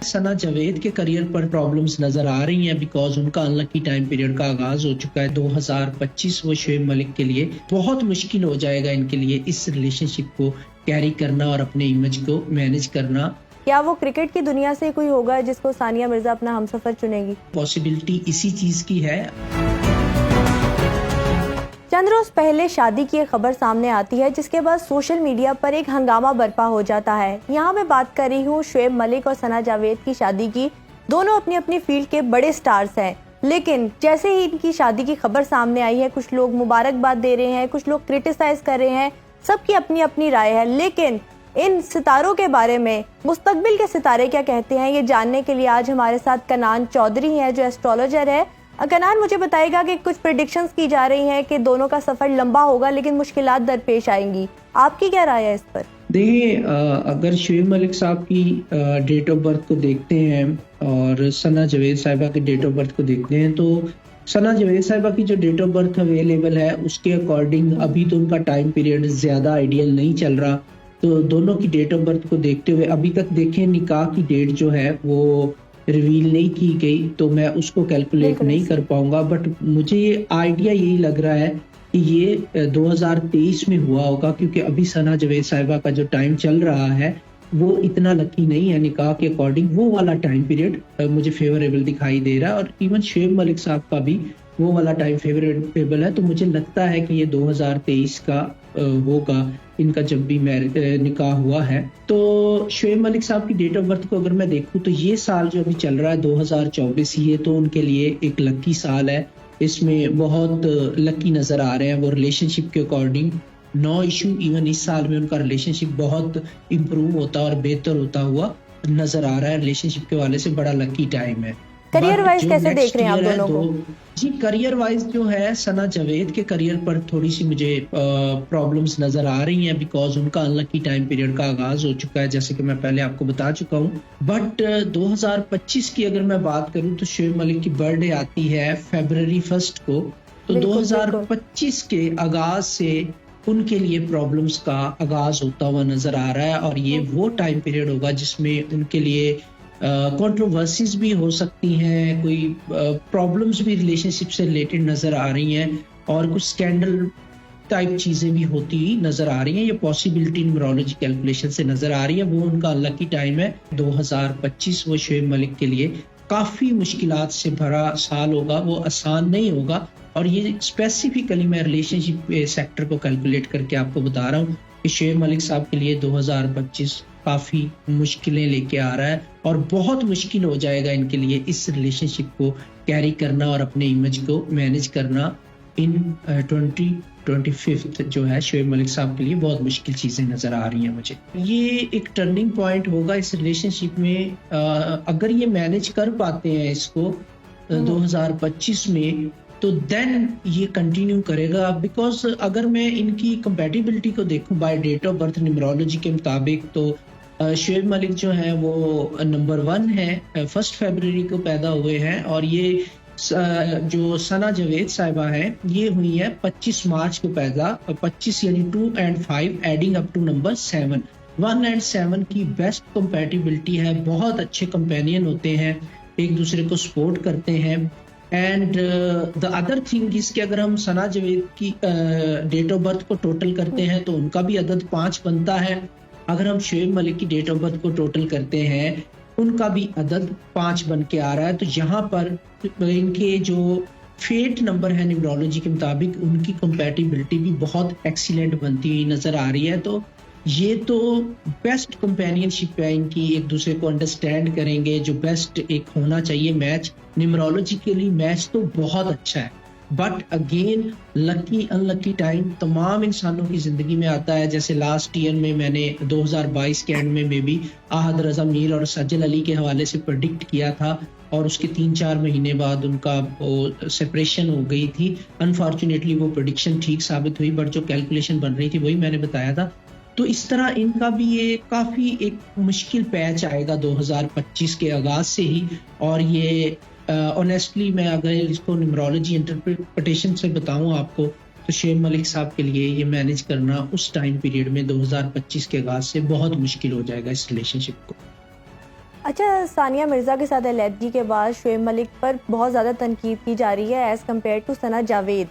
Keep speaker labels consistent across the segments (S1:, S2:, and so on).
S1: सना जावेद के करियर पर प्रॉब्लम्स नजर आ रही हैं बिकॉज उनका अनलकी टाइम पीरियड का आगाज हो चुका है 2025। वो शोएब मलिक के लिए बहुत मुश्किल हो जाएगा इनके लिए इस रिलेशनशिप को कैरी करना और अपने इमेज को मैनेज करना।
S2: क्या वो क्रिकेट की दुनिया से कोई होगा जिसको सानिया मिर्जा अपना हमसफर चुनेगी?
S1: पॉसिबिलिटी इसी चीज की है।
S2: चंद रोज पहले शादी की एक खबर सामने आती है जिसके बाद सोशल मीडिया पर एक हंगामा बर्पा हो जाता है। यहाँ मैं बात कर रही हूँ शोएब मलिक और सना जावेद की शादी की। दोनों अपनी अपनी फील्ड के बड़े स्टार्स हैं, लेकिन जैसे ही इनकी शादी की खबर सामने आई है, कुछ लोग मुबारकबाद दे रहे हैं, कुछ लोग क्रिटिसाइज कर रहे हैं, सबकी अपनी अपनी राय है। लेकिन इन सितारों के बारे में मुस्तकबिल के सितारे क्या कहते हैं, ये जानने के लिए आज हमारे साथ कनान चौधरी हैं जो एस्ट्रोलॉजर है। कनान, मुझे बताएगा कि कुछ प्रेडिक्शंस की जा रही हैं कि दोनों का सफर लंबा होगा लेकिन मुश्किलात दरपेश आएंगी। आपकी क्या राय है इस पर?
S1: देखिए, अगर शोएब मलिक साहब की डेट ऑफ बर्थ को देखते हैं और सना जावेद साहिबा की डेट ऑफ बर्थ को देखते हैं तो सना जावेद साहिबा की जो डेट ऑफ बर्थ अवेलेबल है उसके अकॉर्डिंग अभी तो उनका टाइम पीरियड ज्यादा आइडियल नहीं चल रहा। तो दोनों की डेट ऑफ बर्थ को देखते हुए अभी तक देखें निकाह की डेट जो है वो रिवील नहीं की गई तो मैं उसको कैलकुलेट नहीं कर पाऊंगा, बट मुझे ये आइडिया यही लग रहा है कि ये 2023 में हुआ होगा क्योंकि अभी सना जावेद साहिबा का जो टाइम चल रहा है वो इतना लकी नहीं है निकाह के अकॉर्डिंग। वो वाला टाइम पीरियड मुझे फेवरेबल दिखाई दे रहा है और इवन शोएब मलिक साहब का भी वो वाला टाइम फेवरेबल है। तो मुझे लगता है कि ये 2023 का होगा इनका जब भी निकाह हुआ है। तो शोएब मलिक साहब की डेट ऑफ बर्थ को अगर मैं देखूं तो ये साल जो अभी चल रहा है 2024, ये तो उनके लिए एक लकी साल है। इसमें बहुत लकी नजर आ रहे हैं वो रिलेशनशिप के अकॉर्डिंग। नो इशू, इवन इस साल में उनका रिलेशनशिप बहुत इम्प्रूव होता और बेहतर होता हुआ नजर आ रहा है। रिलेशनशिप के वाले से बड़ा लकी टाइम है।
S2: करियर वाइज कैसे देख रहे हैं आप दोनों को?
S1: जी, करियर वाइज जो है सना जावेद के करियर पर थोड़ी सी मुझे प्रॉब्लम्स नजर आ रही हैं बिकॉज उनका अनलकी टाइम पीरियड का आगाज हो चुका है जैसे कि मैं पहले आपको बता चुका हूँ। बट 2025 की अगर मैं बात करूँ तो शोएब मलिक की बर्थडे आती है February 1 को। तो 2025 के आगाज से उनके लिए प्रॉब्लम्स का आगाज होता हुआ नजर आ रहा है और ये वो टाइम पीरियड होगा जिसमें उनके लिए कंट्रोवर्सीज भी हो सकती हैं, कोई प्रॉब्लम्स भी रिलेशनशिप से रिलेटेड नजर आ रही हैं और कुछ स्कैंडल टाइप चीजें भी होती नजर आ रही हैं। ये पॉसिबिलिटी न्यूमरोलॉजी कैलकुलेशन से नजर आ रही है। वो उनका लकी टाइम है 2025। वो शोएब मलिक के लिए काफी मुश्किलात से भरा साल होगा, वो आसान नहीं होगा। और ये स्पेसिफिकली मैं रिलेशनशिप सेक्टर को कैलकुलेट करके आपको बता रहा हूँ कि शोएब मलिक साहब के लिए 2025 काफी मुश्किलें लेके आ रहा है और बहुत मुश्किल हो जाएगा इनके लिए इस रिलेशनशिप को कैरी करना और अपने इमेज को मैनेज करना इन 2025 जो है शोएब मलिक साहब के लिए बहुत मुश्किल चीजें नजर आ रही हैं मुझे। ये एक टर्निंग पॉइंट होगा इस रिलेशनशिप में। अगर ये मैनेज कर पाते हैं इसको 2025 में तो देन ये कंटिन्यू करेगा। बिकॉज अगर मैं इनकी कंपैटिबिलिटी को देखूं by date of birth numerology के मुताबिक तो शोएब मलिक जो है वो नंबर 1 है, 1 फरवरी को पैदा हुए हैं और ये जो सना जावेद साहिबा है ये हुई है 25 मार्च को पैदा। 25 यानी 2 और 5 एडिंग अप टू नंबर 7। 1 और 7 की बेस्ट कंपैटिबिलिटी है, बहुत अच्छे कंपेनियन होते हैं, एक दूसरे को सपोर्ट करते हैं। And the other thing is कि अगर हम सना जावेद की डेट ऑफ बर्थ को टोटल करते हैं तो उनका भी अदद 5 बनता है। अगर हम शोएब मलिक की डेट ऑफ बर्थ को टोटल करते हैं उनका भी अदद 5 बन के आ रहा है। तो यहाँ पर इनके जो फेट नंबर है न्यूमरोलॉजी के मुताबिक उनकी कंपैटिबिलिटी भी बहुत एक्सीलेंट बनती हुई नजर आ रही है। तो ये तो बेस्ट कंपेनियनशिप है इनकी, एक दूसरे को अंडरस्टैंड करेंगे, जो बेस्ट एक होना चाहिए मैच। न्यूमरोलॉजिकली मैच तो बहुत अच्छा है but again lucky unlucky time तमाम इंसानों की जिंदगी में आता है। जैसे लास्ट ईयर में मैंने 2022 के एंड में भी आहद रजा मीर और सज्जल अली के हवाले से प्रेडिक्ट किया था और उसके 3-4 महीने बाद उनका वो सेपरेशन हो गई थी। अनफॉर्चुनेटली वो प्रेडिक्शन ठीक साबित हुई बट जो कैलकुलेशन बन रही थी वही मैंने बताया था। तो इस तरह इनका भी ये काफी एक मुश्किल पैच आएगा 2025 के आगाज से ही। और ये ऑनेस्टली मैं अगर इसको न्यूमरोलॉजी इंटरप्रिटेशन से बताऊं आपको तो शोएब मलिक साहब के लिए ये मैनेज करना उस टाइम पीरियड में 2025 के आगाज से बहुत मुश्किल हो जाएगा इस रिलेशनशिप को।
S2: अच्छा, सानिया मिर्ज़ा के साथ अलैदगी के बाद शुएब मलिक पर बहुत ज़्यादा तनकीद की जा रही है एज़ कम्पेयर टू सना जावेद।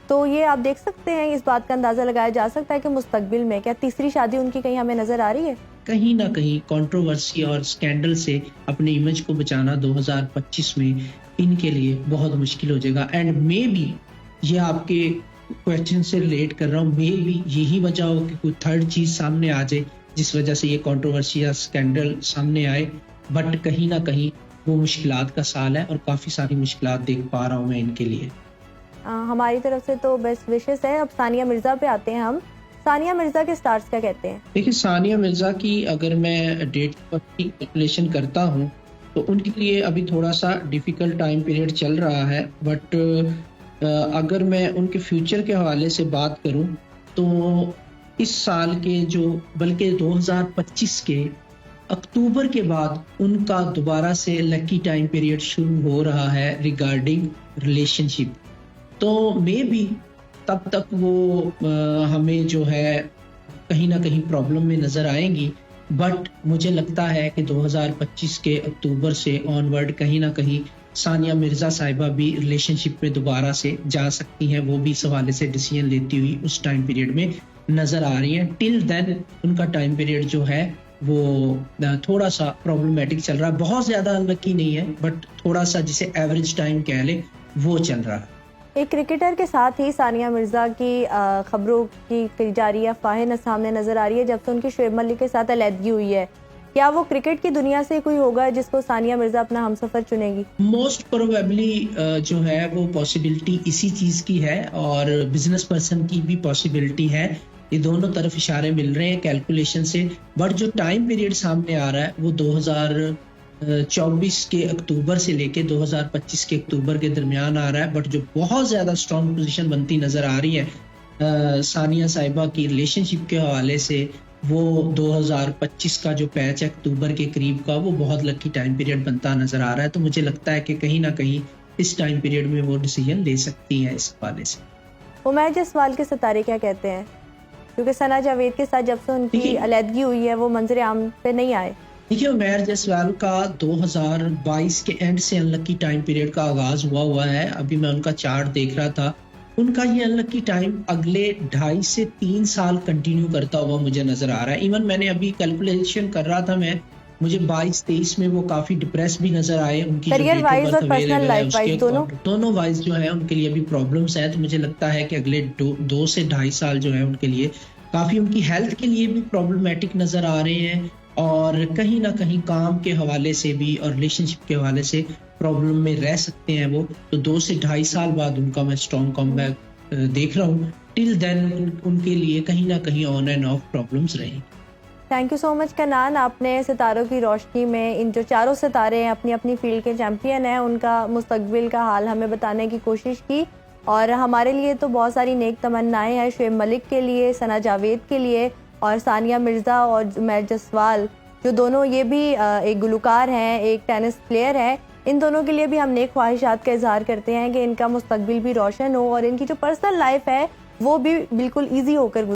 S2: तो ये आप देख सकते हैं, इस बात का अंदाज़ा लगाया जा सकता है कि मुस्तकबिल में क्या तीसरी शादी उनकी कहीं हमें नज़र आ रही है?
S1: कहीं ना कहीं कंट्रोवर्सी और स्कैंडल से अपने इमेज को बचाना 2025 में इनके लिए बहुत मुश्किल हो जाएगा। एंड मे बी ये आपके क्वेश्चन से रिलेट कर रहा हूँ, मे बी यही वजह हो कि कोई थर्ड चीज सामने आ जाए जिस वजह से ये कंट्रोवर्सी या स्कैंडल सामने आए। बट कहीं ना कहीं वो मुश्किलात का साल है और काफी सारी मुश्किलात देख पा रहा हूँ मैं इनके लिए।
S2: हमारी तरफ से तो बेस्ट विशेस है। अब सानिया मिर्ज़ा पे आते हैं हम। सानिया मिर्ज़ा के स्टार्स क्या कहते हैं?
S1: देखिए, सानिया मिर्जा की अगर मैं डेट की कैलकुलेशन करता हूँ तो उनके लिए अभी थोड़ा सा डिफिकल्ट टाइम पीरियड चल रहा है। बट अगर मैं उनके फ्यूचर के हवाले से बात करूँ तो इस साल के जो बल्कि 2025 के अक्टूबर के बाद उनका दोबारा से लकी टाइम पीरियड शुरू हो रहा है रिगार्डिंग रिलेशनशिप। तो मे बी तब तक वो हमें जो है कहीं ना कहीं प्रॉब्लम में नजर आएंगी। बट मुझे लगता है कि 2025 के अक्टूबर से ऑनवर्ड कहीं ना कहीं सानिया मिर्जा साहिबा भी रिलेशनशिप में दोबारा से जा सकती हैं। वो भी इस हवाले से डिसीजन लेती हुई उस टाइम पीरियड में नजर आ रही हैं। टिल देन उनका टाइम पीरियड जो है वो थोड़ा सा प्रॉब्लमेटिक चल रहा है। बहुत ज्यादा अनलकी नहीं है बट थोड़ा सा जिसे एवरेज टाइम कह ले वो चल रहा है।
S2: एक क्रिकेटर के साथ ही सानिया मिर्ज़ा की खबरों की जा रही है, अफवाहें सामने नज़र आ रही है जब से उनकी शुएब मलिक के साथ अलैदगी हुई है। क्या वो क्रिकेट की दुनिया से कोई होगा जिसको सानिया मिर्ज़ा अपना हमसफर चुनेगी?
S1: मोस्ट प्रोबेबली जो है वो पॉसिबिलिटी इसी चीज की है और बिजनेस पर्सन की भी पॉसिबिलिटी है। ये दोनों तरफ इशारे मिल रहे हैं कैलकुलेशन से। बट जो टाइम पीरियड सामने आ रहा है वो 2024 के अक्टूबर से लेके 2025 के अक्टूबर के दरमियान आ रहा है। बट जो बहुत ज्यादा स्ट्रॉन्ग पोजीशन बनती नजर आ रही है सानिया साहिबा की रिलेशनशिप के हवाले से, वो 2025 का जो पैच है अक्टूबर के करीब का, वो बहुत लकी टाइम पीरियड बनता नजर आ रहा है। तो मुझे लगता है कि कहीं ना कहीं इस टाइम पीरियड में वो डिसीजन ले सकती हैं इस हवाले से।
S2: उमैर जसवाल के सितारे क्या कहते हैं? क्योंकि सना जावेद के साथ जब से उनकी अलैदगी हुई है वो मंजर आम पे नहीं आए।
S1: देखिए, उमैर जसवाल का 2022 के एंड से अनलकी टाइम पीरियड का आगाज हुआ है। अभी मैं उनका चार्ट देख रहा था, उनका ये अनलकी टाइम अगले 2.5 से 3 साल कंटिन्यू करता हुआ मुझे नजर आ रहा है। इवन मैंने अभी कैलकुलेशन कर रहा था मैं, मुझे 22-23 में वो काफी डिप्रेस भी नजर आए। उनकी
S2: करियर वाइज और पर्सनल लाइफ वाइज
S1: दोनों वाइज जो है उनके लिए अभी प्रॉब्लम्स है। तो मुझे लगता है कि अगले 2 से 2.5 साल जो है उनके लिए काफी, उनकी हेल्थ के लिए भी प्रॉब्लमेटिक नजर आ रहे हैं और कहीं ना कहीं काम के हवाले से भी और रिलेशनशिप के हवाले से प्रॉब्लम में रह सकते हैं वो। तो 2 से 2.5 साल बाद उनका मैं स्ट्रॉन्ग कमबैक देख रहा हूँ। टिल देन उनके लिए कहीं ना कहीं ऑन एंड ऑफ प्रॉब्लम्स रहेंगी।
S2: Thank you so much Kanan, आपने सितारों की रोशनी में इन जो चारों सितारे हैं अपनी अपनी फील्ड के चैंपियन हैं उनका मुस्तकबिल का हाल हमें बताने की कोशिश की। और हमारे लिए तो बहुत सारी नेक तमन्नाएं हैं शुएब मलिक के लिए, सना जावेद के लिए और सानिया मिर्ज़ा और उमैर जसवाल जो दोनों ये भी एक गुलकार हैं, एक टेनिस प्लेयर है। इन दोनों के लिए भी हम नेक ख्वाहिशात का इजहार करते हैं कि इनका मुस्तकबिल भी रोशन हो और इनकी जो पर्सनल लाइफ है वो भी बिल्कुल ईजी होकर